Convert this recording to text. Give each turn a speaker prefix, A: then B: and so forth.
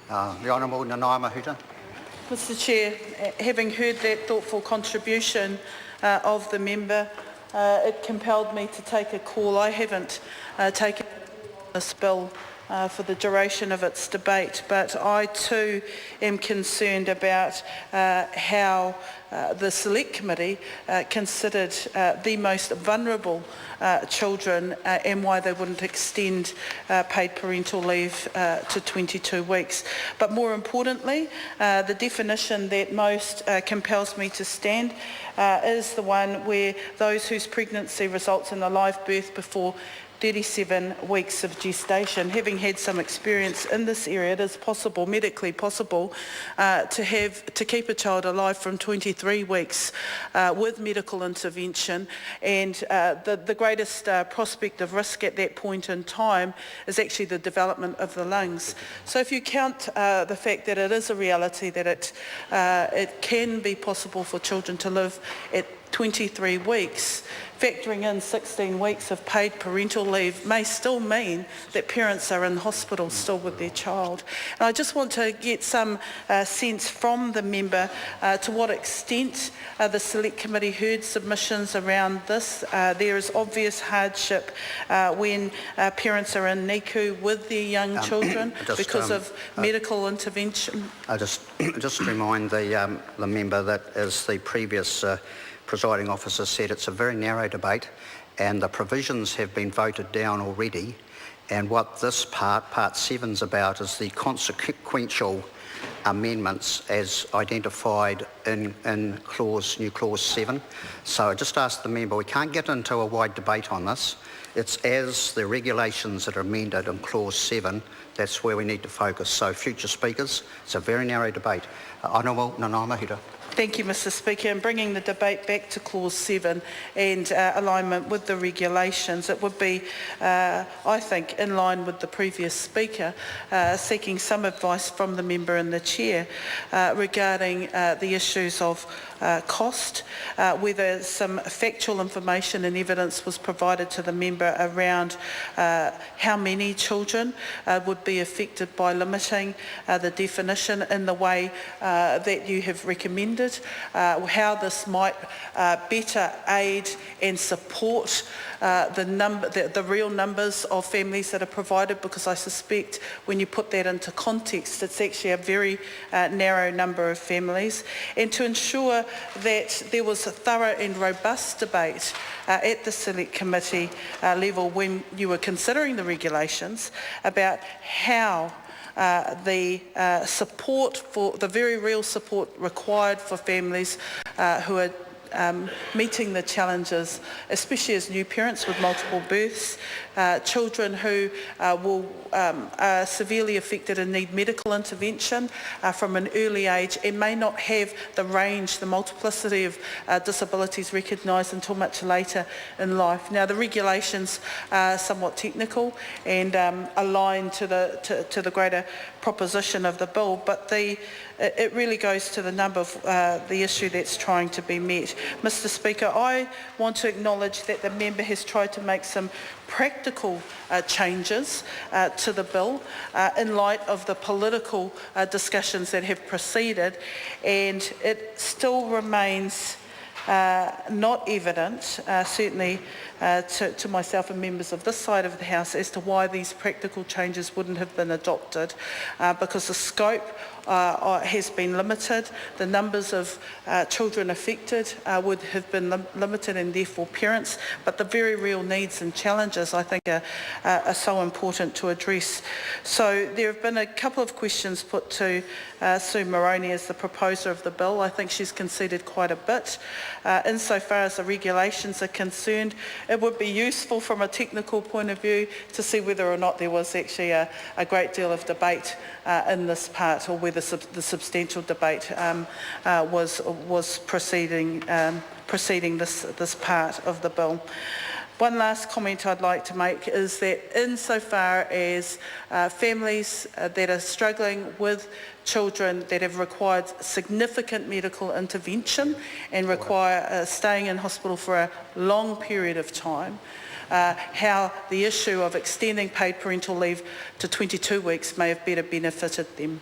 A: The Honourable Nanaia Mahuta.
B: Mr Chair, having heard that thoughtful contribution of the member, it compelled me to take a call. I haven't taken this bill for the duration of its debate, but I too am concerned about how the Select Committee considered the most vulnerable children and why they wouldn't extend paid parental leave to 22 weeks. But more importantly, the definition that most compels me to stand is the one where those whose pregnancy results in a live birth before 37 weeks of gestation. Having had some experience in this area, it is possible, medically possible, to keep a child alive from 23 weeks with medical intervention, and the greatest prospect of risk at that point in time is actually the development of the lungs. So if you count the fact that it is a reality that it can be possible for children to live at 23 weeks, factoring in 16 weeks of paid parental leave may still mean that parents are in hospital still with their child. And I just want to get some sense from the member to what extent the Select Committee heard submissions around this. There is obvious hardship when parents are in NICU with their young children because of medical intervention.
A: I just remind the member that, as the previous presiding officer said, it's a very narrow debate and the provisions have been voted down already, and what this part 7 is about is the consequential amendments as identified in new clause 7. So I just ask the member, we can't get into a wide debate on this. It's as the regulations that are amended in clause 7, that's where we need to focus. So future speakers, it's a very narrow debate. Honourable Nanaia Mahuta.
B: Thank you, Mr Speaker. In bringing the debate back to clause 7 and alignment with the regulations, it would be, I think, in line with the previous speaker, seeking some advice from the member and the chair regarding the issues of cost, whether some factual information and evidence was provided to the member around how many children would be affected by limiting the definition in the way that you have recommended, how this might better aid and support the real numbers of families that are provided, because I suspect when you put that into context, it's actually a very narrow number of families, and to ensure that there was a thorough and robust debate at the Select Committee level when you were considering the regulations about how the support, for the very real support required for families who are meeting the challenges, especially as new parents with multiple births, children who are severely affected and need medical intervention from an early age and may not have the range, the multiplicity of disabilities recognised until much later in life. Now, the regulations are somewhat technical and aligned to the greater proposition of the bill, but it really goes to the number of the issue that's trying to be met. Mr Speaker, I want to acknowledge that the member has tried to make some practical changes to the bill in light of the political discussions that have proceeded, and it still remains not evident, certainly to myself and members of this side of the House, as to why these practical changes wouldn't have been adopted, because the scope has been limited. The numbers of children affected would have been limited, and therefore parents, but the very real needs and challenges, I think, are so important to address. So there have been a couple of questions put to Sue Moroney as the proposer of the bill. I think she's conceded quite a bit. Insofar as the regulations are concerned, it would be useful from a technical point of view to see whether or not there was actually a great deal of debate in this part, or whether the substantial debate was preceding this part of the bill. One last comment I'd like to make is that insofar as families that are struggling with children that have required significant medical intervention and require staying in hospital for a long period of time, how the issue of extending paid parental leave to 22 weeks may have better benefited them.